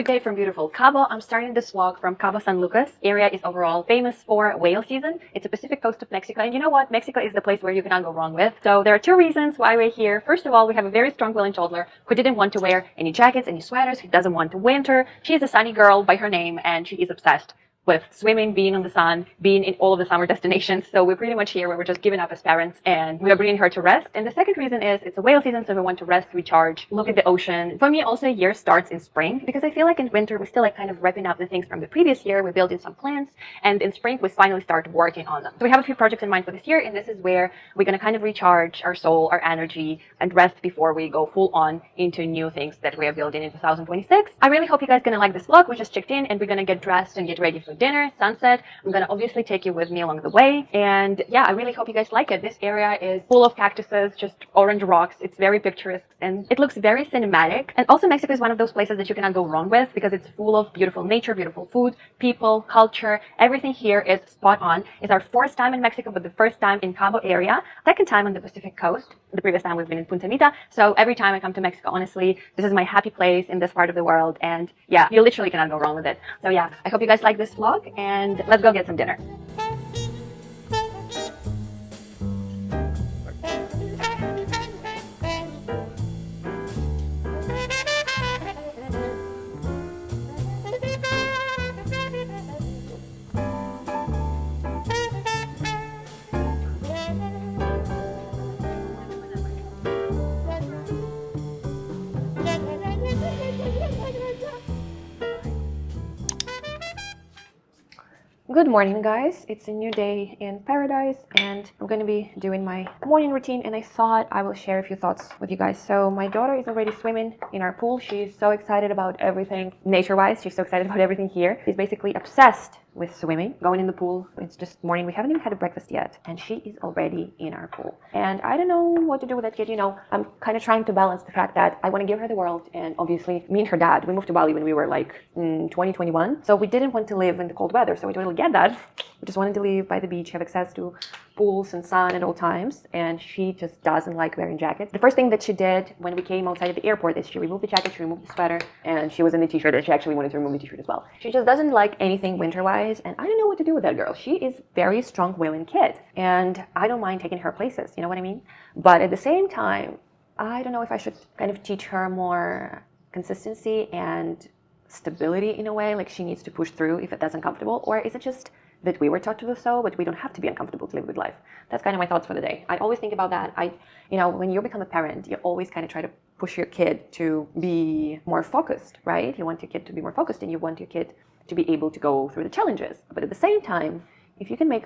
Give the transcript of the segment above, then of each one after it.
Good day from beautiful Cabo. I'm starting this vlog from Cabo San Lucas. Area is overall famous for whale season. It's a Pacific coast of Mexico, and you know what? Mexico is the place where you cannot go wrong with. So there are two reasons why we're here. First of all, we have a very strong-willed toddler who didn't want to wear any jackets, any sweaters. He doesn't want to winter. She's a sunny girl by her name, and she is obsessed with swimming, being in the sun, being in all of the summer destinations. So we're pretty much here where we're just giving up as parents and we are bringing her to rest. And the second reason is it's a whale season, so we want to rest, recharge, look at the ocean. For me, also, year starts in spring because I feel like in winter, we still like kind of wrapping up the things from the previous year. We build in some plans, and in spring, we finally start working on them. So we have a few projects in mind for this year, and this is where we're going to kind of recharge our soul, our energy, and rest before we go full on into new things that we are building in 2026. I really hope you guys are going to like this vlog. We just checked in and we're going to get dressed and get ready for dinner, sunset. I'm going to obviously take you with me along the way. And yeah, I really hope you guys like it. This area is full of cactuses, just orange rocks. It's very picturesque and it looks very cinematic. And also Mexico is one of those places that you cannot go wrong with because it's full of beautiful nature, beautiful food, people, culture. Everything here is spot on. It's our fourth time in Mexico, but the first time in Cabo area, second time on the Pacific coast. The previous time we've been in Punta Mita. So every time I come to Mexico, honestly, this is my happy place in this part of the world. And yeah, you literally cannot go wrong with it. So yeah, I hope you guys like this vlog and let's go get some dinner. Good morning, guys. It's a new day in paradise and I'm going to be doing my morning routine, and I thought I will share a few thoughts with you guys. So my daughter is already swimming in our pool. She's so excited about everything nature-wise. She's so excited about everything here. She's basically obsessed with swimming, going in the pool. It's just morning. We haven't even had a breakfast yet and she is already in our pool. And I don't know what to do with that kid. You know, I'm kind of trying to balance the fact that I want to give her the world, and obviously me and her dad, we moved to Bali when we were like 2021. So we didn't want to live in the cold weather. So we totally get that. We just wanted to live by the beach, have access to pools and sun at all times, and she just doesn't like wearing jackets. The first thing that she did when we came outside of the airport is she removed the jacket, she removed the sweater, and she was in the t-shirt, and she actually wanted to remove the t-shirt as well. She just doesn't like anything winter-wise, and I don't know what to do with that girl. She is very strong-willed kid, and I don't mind taking her places, you know what I mean? But at the same time, I don't know if I should kind of teach her more consistency and stability in a way, like she needs to push through if that's uncomfortable, or is it just that we were taught to do so, but we don't have to be uncomfortable to live a good life. That's kind of my thoughts for the day. I always think about that. You know, when you become a parent, you always kind of try to push your kid to be more focused, right? You want your kid to be more focused and you want your kid to be able to go through the challenges. But at the same time, if you can make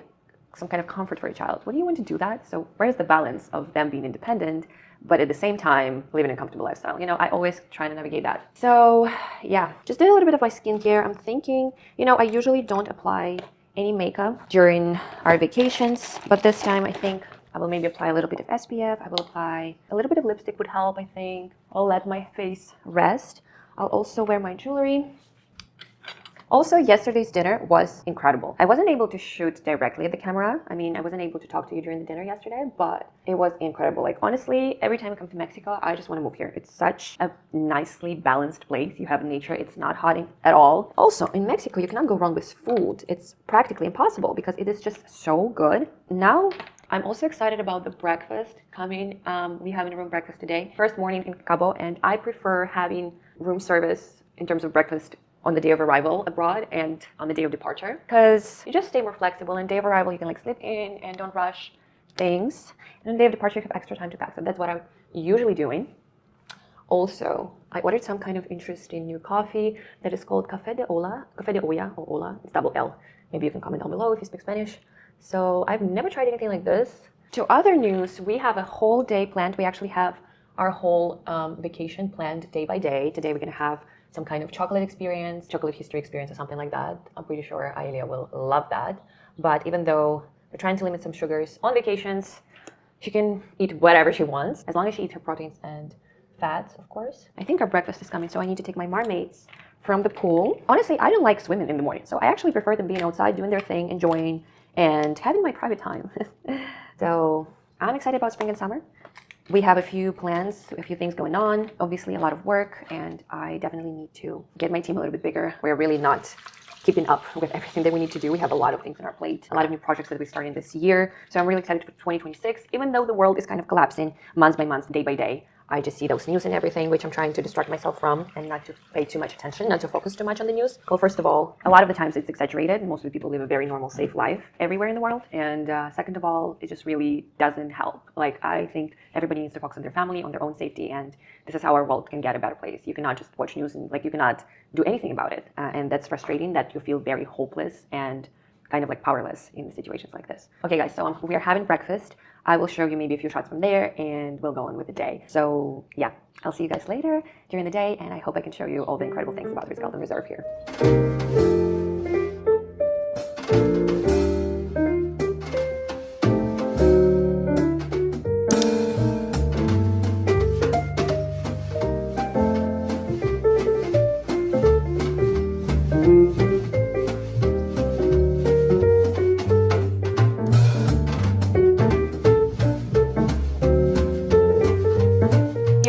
some kind of comfort for a child, wouldn't you want to do that? So where's the balance of them being independent, but at the same time, living a comfortable lifestyle? You know, I always try to navigate that. So yeah, just doing a little bit of my skincare. I'm thinking, you know, I usually don't apply any makeup during our vacations, but this time I think I will maybe apply a little bit of SPF. I will apply a little bit of lipstick would help, I think. I'll let my face rest. I'll also wear my jewelry. Also, yesterday's dinner was incredible. I wasn't able to shoot directly at the camera. I mean, I wasn't able to talk to you during the dinner yesterday, but it was incredible. Like, honestly, every time I come to Mexico, I just want to move here. It's such a nicely balanced place. You have nature. It's not hot at all. Also, in Mexico, you cannot go wrong with food. It's practically impossible because it is just so good. Now, I'm also excited about the breakfast coming. We have a room breakfast today. First morning in Cabo, and I prefer having room service in terms of breakfast on the day of arrival abroad and on the day of departure, because you just stay more flexible. And day of arrival, you can like slip in and don't rush things. And on the day of departure, you have extra time to pack. So that's what I'm usually doing. Also, I ordered some kind of interesting new coffee that is called Café de Olla, or Olla. It's double L. Maybe you can comment down below if you speak Spanish. So I've never tried anything like this. To other news, we have a whole day planned. We actually have our whole vacation planned day by day. Today we're going to have some kind of chocolate experience, chocolate history experience or something like that. I'm pretty sure Aelia will love that. But even though we're trying to limit some sugars on vacations, she can eat whatever she wants, as long as she eats her proteins and fats, of course. I think our breakfast is coming, so I need to take my marmates from the pool. Honestly, I don't like swimming in the morning, so I actually prefer them being outside, doing their thing, enjoying, and having my private time. So I'm excited about spring and summer. We have a few plans, a few things going on, obviously a lot of work, and I definitely need to get my team a little bit bigger. We're really not keeping up with everything that we need to do. We have a lot of things on our plate, a lot of new projects that we're starting this year. So I'm really excited for 2026, even though the world is kind of collapsing month by month, day by day. I just see those news and everything, which I'm trying to distract myself from and not to pay too much attention, not to focus too much on the news. Well, first of all, a lot of the times it's exaggerated. Most of the people live a very normal, safe life everywhere in the world. And second of all, it just really doesn't help. Like, I think everybody needs to focus on their family, on their own safety. And this is how our world can get a better place. You cannot just watch news and you cannot do anything about it. And that's frustrating that you feel very hopeless and kind of like powerless in situations like this. Okay, guys, so we are having breakfast. I will show you maybe a few shots from there and we'll go on with the day. So yeah, I'll see you guys later during the day, and I hope I can show you all the incredible things about Ritz Carlton Reserve here.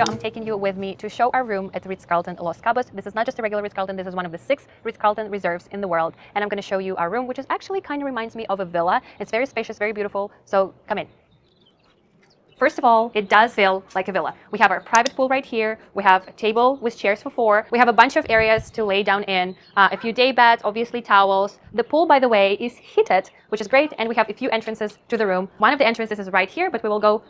I'm taking you with me to show our room at Ritz Carlton Los Cabos. This is not just a regular Ritz Carlton, this is one of the 6 Ritz Carlton Reserves in the world. And I'm going to show you our room, which is actually kind of reminds me of a villa. It's very spacious, very beautiful. So come in. First of all, it does feel like a villa. We have our private pool right here. We have a table with chairs for 4. We have a bunch of areas to lay down in, a few day beds, obviously towels. The pool, by the way, is heated, which is great. And we have a few entrances to the room. One of the entrances is right here, but we will go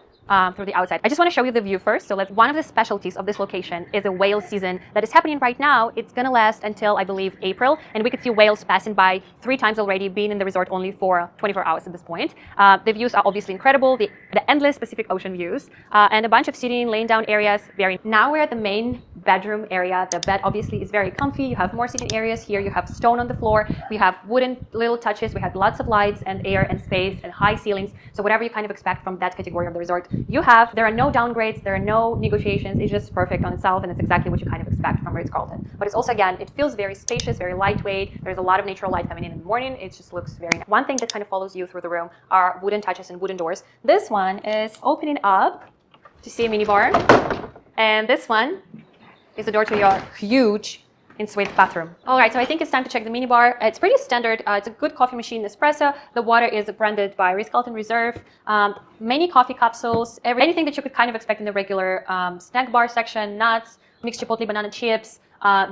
through the outside. I just want to show you the view first. So one of the specialties of this location is a whale season that is happening right now. It's going to last until, I believe, April. And we could see whales passing by 3 times already, being in the resort only for 24 hours at this point. The views are obviously incredible. The endless Pacific Ocean views. And a bunch of seating, laying down areas. Now we're at the main bedroom area. The bed obviously is very comfy. You have more seating areas here. You have stone on the floor. We have wooden little touches. We have lots of lights and air and space and high ceilings. So whatever you kind of expect from that category of the resort, there are no downgrades, there are no negotiations. It's just perfect on itself, and it's exactly what you kind of expect from Ritz Carlton. But it's also, again, it feels very spacious, very lightweight. There's a lot of natural light coming in the morning. It just looks very nice. One thing that kind of follows you through the room are wooden touches and wooden doors. This one is opening up to see a minibar, and this one is the door to your huge in-suite bathroom. All right, so I think it's time to check the minibar. It's pretty standard. It's a good coffee machine, espresso. The water is branded by Ritz Carlton Reserve. Many coffee capsules, anything that you could kind of expect in the regular snack bar section, nuts, mixed chipotle banana chips.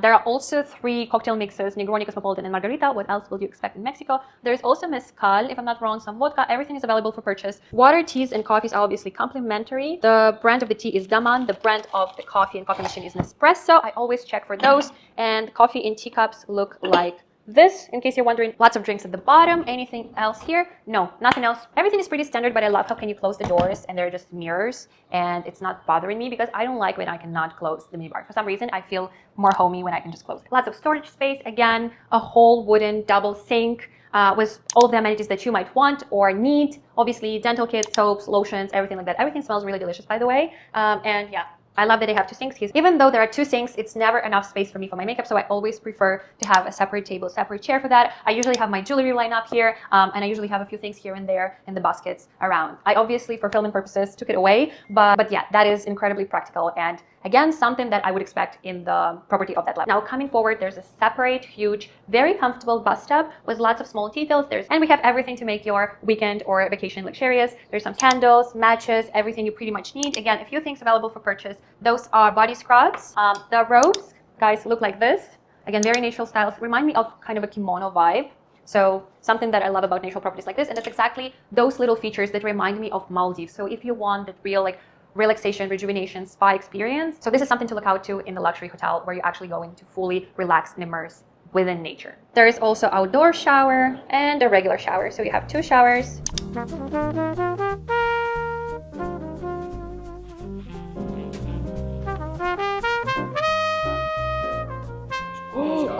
There are also 3 cocktail mixes, Negroni, Cosmopolitan, and Margarita. What else will you expect in Mexico? There's also mezcal, if I'm not wrong, some vodka. Everything is available for purchase. Water, teas, and coffees are obviously complimentary. The brand of the tea is Daman. The brand of the coffee and coffee machine is Nespresso. I always check for those. And coffee in teacups look like this, in case you're wondering. Lots of drinks at the bottom. Anything else here? No, nothing else. Everything is pretty standard, but I love how can you close the doors and they're just mirrors, and it's not bothering me because I don't like when I cannot close the minibar. For some reason, I feel more homey when I can just close it. Lots of storage space. Again, a whole wooden double sink with all of the amenities that you might want or need. Obviously, dental kits, soaps, lotions, everything like that. Everything smells really delicious, by the way. And yeah, I love that they have 2 sinks here. Even though there are 2 sinks, it's never enough space for me for my makeup, so I always prefer to have a separate table, separate chair for that. I usually have my jewelry line up here, and I usually have a few things here and there in the baskets around. I obviously, for filming purposes, took it away, but yeah, that is incredibly practical, and again, something that I would expect in the property of that level. Now, coming forward, there's a separate, huge, very comfortable bus stop with lots of small details. And we have everything to make your weekend or vacation luxurious. There's some candles, matches, everything you pretty much need. Again, a few things available for purchase. Those are body scrubs. The robes, guys, look like this. Again, very natural styles. Remind me of kind of a kimono vibe. So something that I love about natural properties like this, and that's exactly those little features that remind me of Maldives. So if you want that real, like, relaxation, rejuvenation, spa experience. So this is something to look out to in the luxury hotel where you're actually going to fully relax and immerse within nature. There is also outdoor shower and a regular shower. So you have 2 showers.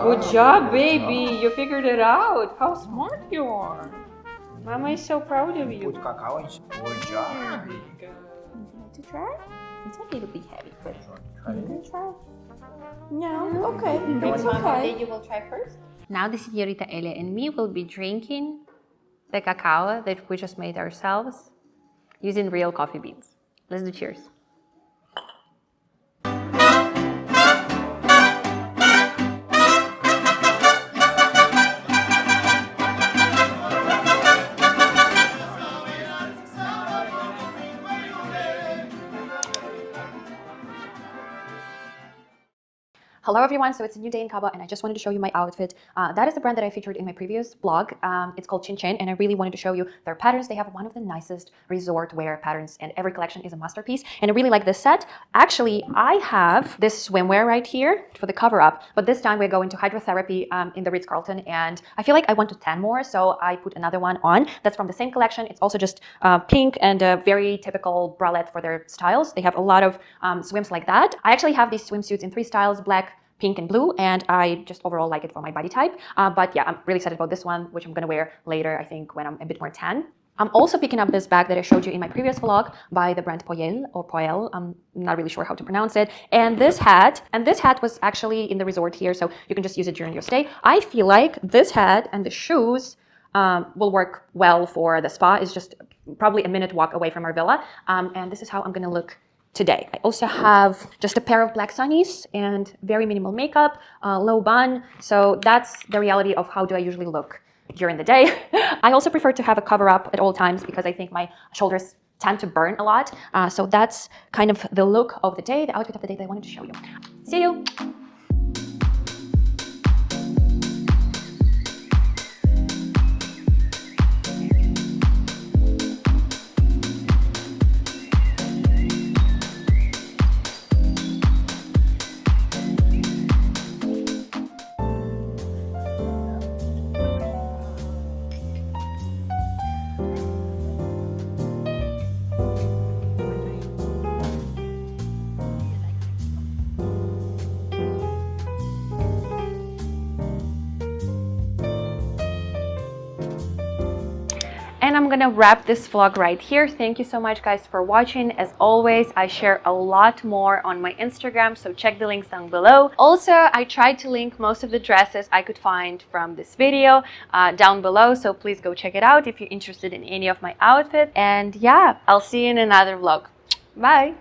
Good job, baby. You figured it out. How smart you are. Mama is so proud of you. Put cacao and good job. To try? It's a little bit heavy, but You can try. No, okay, it's Mama, okay. then you will try first. Now the Señorita Elia and me will be drinking the cacao that we just made ourselves using real coffee beans. Let's do cheers. Hello everyone, so it's a new day in Cabo and I just wanted to show you my outfit. That is the brand that I featured in my previous blog. It's called Chin Chin and I really wanted to show you their patterns. They have one of the nicest resort wear patterns and every collection is a masterpiece. And I really like this set. Actually, I have this swimwear right here for the cover up, but this time we're going to hydrotherapy in the Ritz Carlton and I feel like I want to tan more, so I put another one on. That's from the same collection. It's also just pink and a very typical bralette for their styles. They have a lot of swims like that. I actually have these swimsuits in 3 styles, black, pink and blue, and I just overall like it for my body type. But yeah, I'm really excited about this one, which I'm gonna wear later, I think, when I'm a bit more tan. I'm also picking up this bag that I showed you in my previous vlog by the brand Poyel or Poyel. I'm not really sure how to pronounce it. And this hat was actually in the resort here, so you can just use it during your stay. I feel like this hat and the shoes will work well for the spa. It's just probably a minute walk away from our villa. And this is how I'm gonna look today. I also have just a pair of black sunnies and very minimal makeup, low bun. So that's the reality of how do I usually look during the day. I also prefer to have a cover up at all times because I think my shoulders tend to burn a lot. So that's kind of the look of the day, the outfit of the day that I wanted to show you. See you. And I'm gonna wrap this vlog right here. Thank you so much guys for watching. As always, I share a lot more on my Instagram, so check the links down below. Also, I tried to link most of the dresses I could find from this video down below, so please go check it out if you're interested in any of my outfits. And yeah, I'll see you in another vlog. Bye!